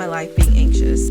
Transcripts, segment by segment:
my life being anxious.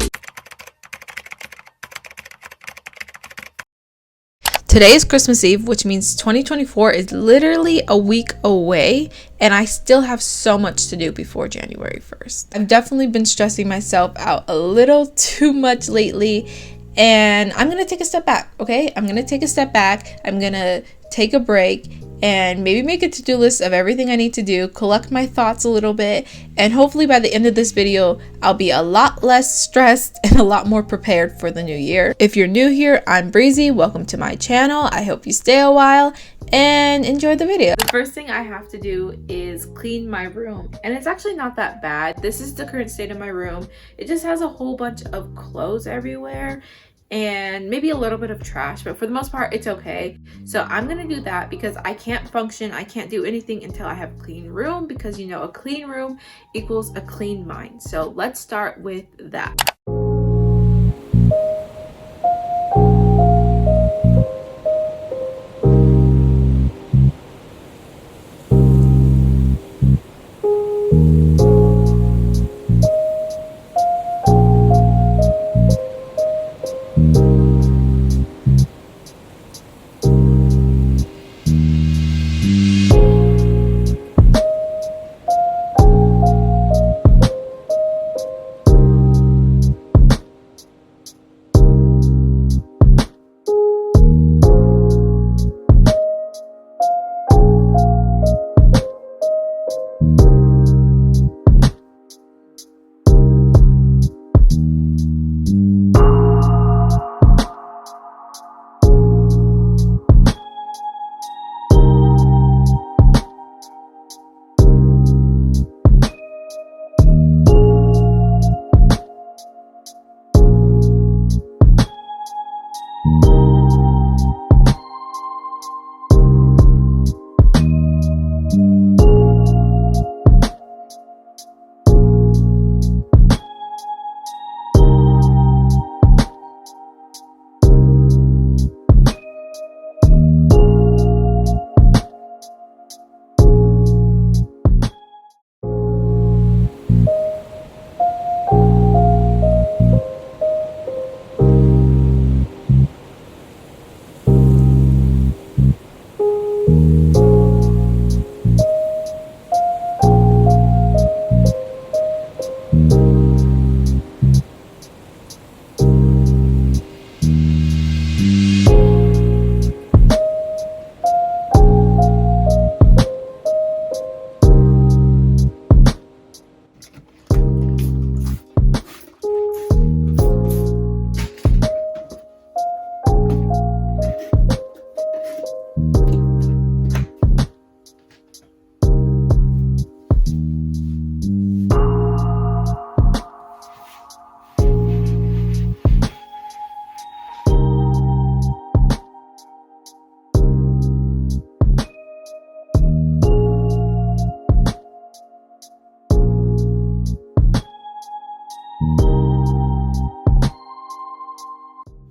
Today is Christmas Eve, which means 2024 is literally a week away, and I still have so much to do before January 1st. I've definitely been stressing myself out a little too much lately, and I'm gonna take a step back, okay? I'm gonna take a step back. I'm gonna take a break and maybe make a to-do list of everything I need to do, collect my thoughts a little bit, and hopefully by the end of this video, I'll be a lot less stressed and a lot more prepared for the new year. If you're new here, I'm Breezy. Welcome to my channel. I hope you stay a while and enjoy the video. The first thing I have to do is clean my room, and it's actually not that bad. This is the current state of my room. It just has a whole bunch of clothes everywhere and maybe a little bit of trash, but for the most part it's okay. So I'm gonna do that because I can't function, I can't do anything until I have a clean room, because you know a clean room equals a clean mind. So let's start with that.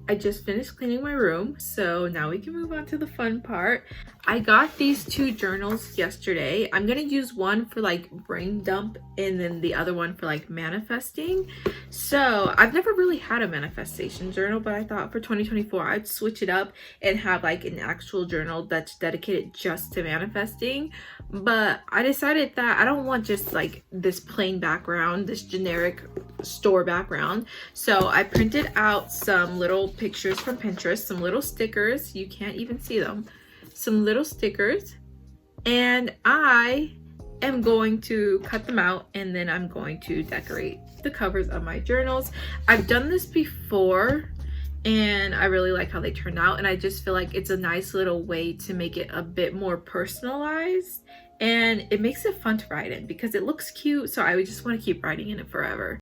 I just finished cleaning my room, so now we can move on to the fun part. I got these two journals yesterday. I'm gonna use one for like brain dump and then the other one for like manifesting. So I've never really had a manifestation journal, but I thought for 2024 I'd switch it up and have like an actual journal that's dedicated just to manifesting. But I decided that I don't want just like this plain background, this generic store background. So I printed out some little pictures from Pinterest, some little stickers. You can't even see them. Some little stickers, and I am going to cut them out, and then I'm going to decorate the covers of my journals. I've done this before and I really like how they turned out, and I just feel like it's a nice little way to make it a bit more personalized, and it makes it fun to write in because it looks cute, so I would just want to keep writing in it forever.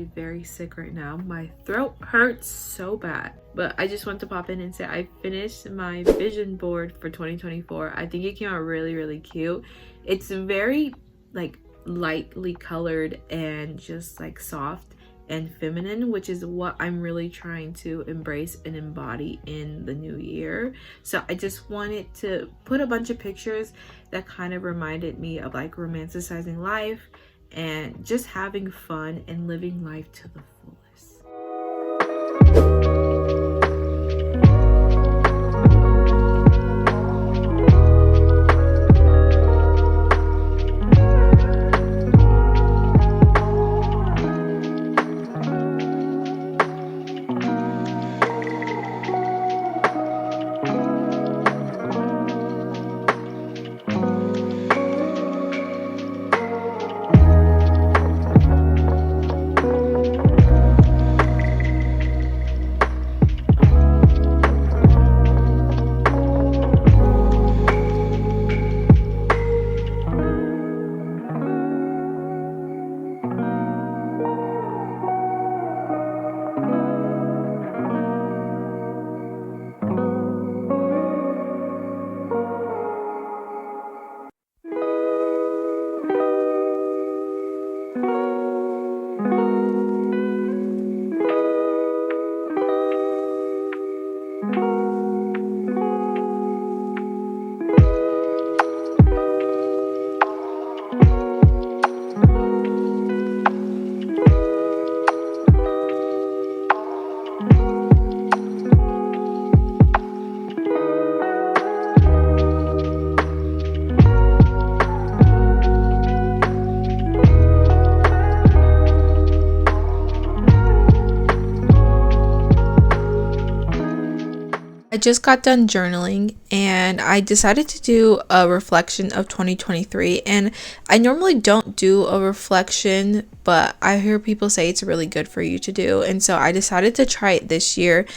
actually very sick right now. My throat hurts so bad. But I just want to pop in and say I finished my vision board for 2024. I think it came out really, really cute. It's very like lightly colored and just like soft and feminine, which is what I'm really trying to embrace and embody in the new year. So I just wanted to put a bunch of pictures that kind of reminded me of like romanticizing life and just having fun and living life to the fullest. I just got done journaling and I decided to do a reflection of 2023, and I normally don't do a reflection, but I hear people say it's really good for you to do, and so I decided to try it this year.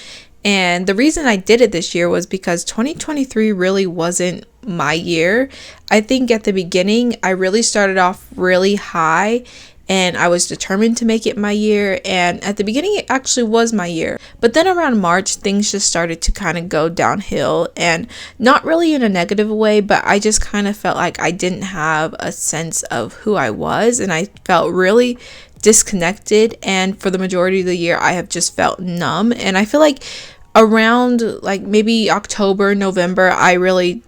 And the reason I did it this year was because 2023 really wasn't my year. I think at the beginning I really started off really high and I was determined to make it my year, and at the beginning it actually was my year. But then around March things just started to kind of go downhill, and not really in a negative way, but I just kind of felt like I didn't have a sense of who I was, and I felt really disconnected, and for the majority of the year I have just felt numb. And I feel like around like maybe October, November, I really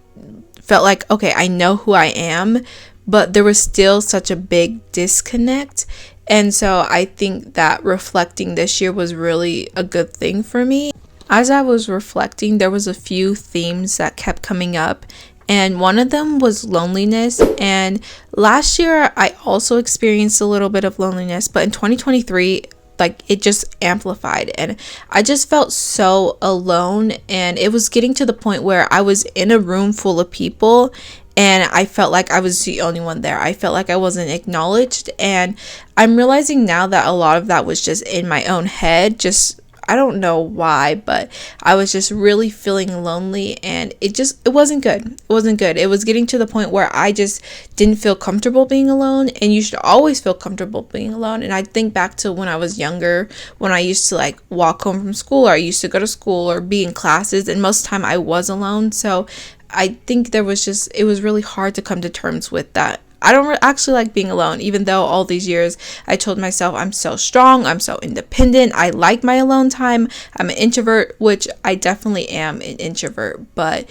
felt like, okay, I know who I am, but there was still such a big disconnect. And so I think that reflecting this year was really a good thing for me. As I was reflecting, there was a few themes that kept coming up, and one of them was loneliness. And last year I also experienced a little bit of loneliness, but in 2023 like it just amplified, and I just felt so alone, and it was getting to the point where I was in a room full of people and I felt like I was the only one there. I felt like I wasn't acknowledged, and I'm realizing now that a lot of that was just in my own head. Just I don't know why, but I was just really feeling lonely, and it wasn't good. It wasn't good. It was getting to the point where I just didn't feel comfortable being alone, and you should always feel comfortable being alone. And I think back to when I was younger, when I used to like walk home from school, or I used to go to school or be in classes, and most of the time I was alone. So I think it was really hard to come to terms with that. I don't actually like being alone, even though all these years I told myself I'm so strong, I'm so independent, I like my alone time. I'm an introvert, which I definitely am an introvert, but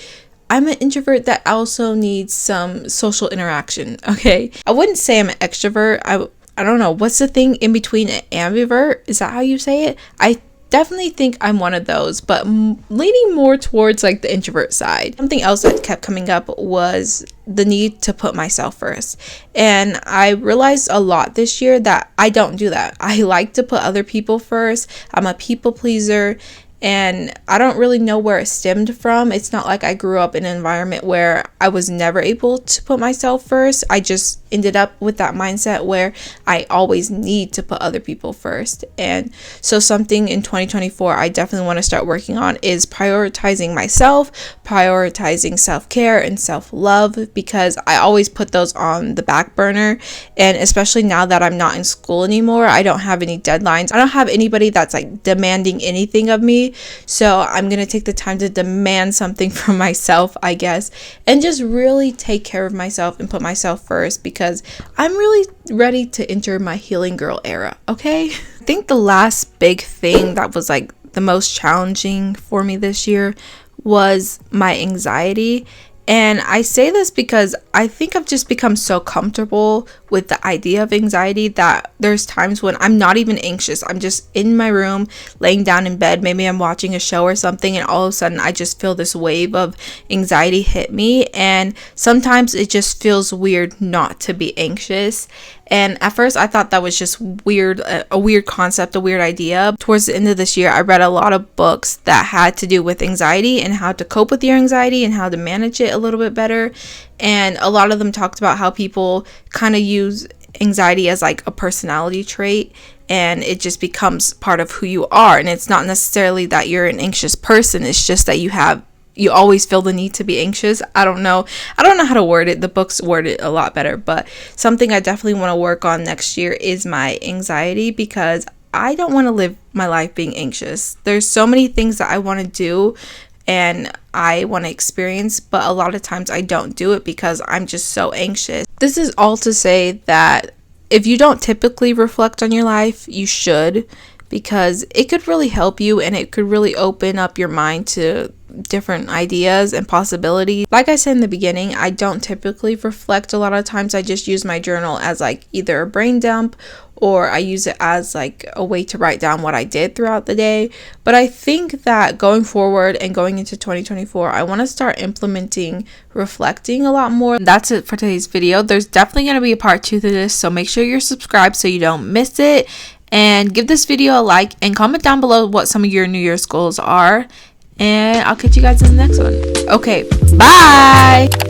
I'm an introvert that also needs some social interaction, okay? I wouldn't say I'm an extrovert. I don't know, what's the thing in between an ambivert? Is that how you say it? I definitely think I'm one of those, but leaning more towards like the introvert side. Something else that kept coming up was the need to put myself first, and I realized a lot this year that I don't do that. I like to put other people first. I'm a people pleaser, and I don't really know where it stemmed from. It's not like I grew up in an environment where I was never able to put myself first. I just ended up with that mindset where I always need to put other people first. And so something in 2024 I definitely want to start working on is prioritizing myself, prioritizing self-care and self-love, because I always put those on the back burner. And especially now that I'm not in school anymore, I don't have any deadlines. I don't have anybody that's like demanding anything of me. So I'm going to take the time to demand something from myself, I guess, and just really take care of myself and put myself first, because I'm really ready to enter my healing girl era, okay? I think the last big thing that was like the most challenging for me this year was my anxiety. And I say this because I think I've just become so comfortable with the idea of anxiety that there's times when I'm not even anxious. I'm just in my room, laying down in bed. Maybe I'm watching a show or something, and all of a sudden I just feel this wave of anxiety hit me. And sometimes it just feels weird not to be anxious. And at first I thought that was just weird, a weird concept, a weird idea. Towards the end of this year, I read a lot of books that had to do with anxiety and how to cope with your anxiety and how to manage it a little bit better. And a lot of them talked about how people kind of use anxiety as like a personality trait, and it just becomes part of who you are. And it's not necessarily that you're an anxious person. It's just that you always feel the need to be anxious. I don't know how to word it. The books word it a lot better, but something I definitely want to work on next year is my anxiety, because I don't want to live my life being anxious. There's so many things that I want to do and I want to experience, but a lot of times I don't do it because I'm just so anxious. This is all to say that if you don't typically reflect on your life, you should, because it could really help you and it could really open up your mind to different ideas and possibilities. Like I said in the beginning, I don't typically reflect. A lot of times I just use my journal as like either a brain dump, or I use it as like a way to write down what I did throughout the day. But I think that going forward and going into 2024, I want to start implementing reflecting a lot more. That's it for today's video. There's definitely going to be a part 2 to this, so make sure you're subscribed so you don't miss it. And give this video a like and comment down below what some of your New Year's goals are. And I'll catch you guys in the next one. Okay, bye!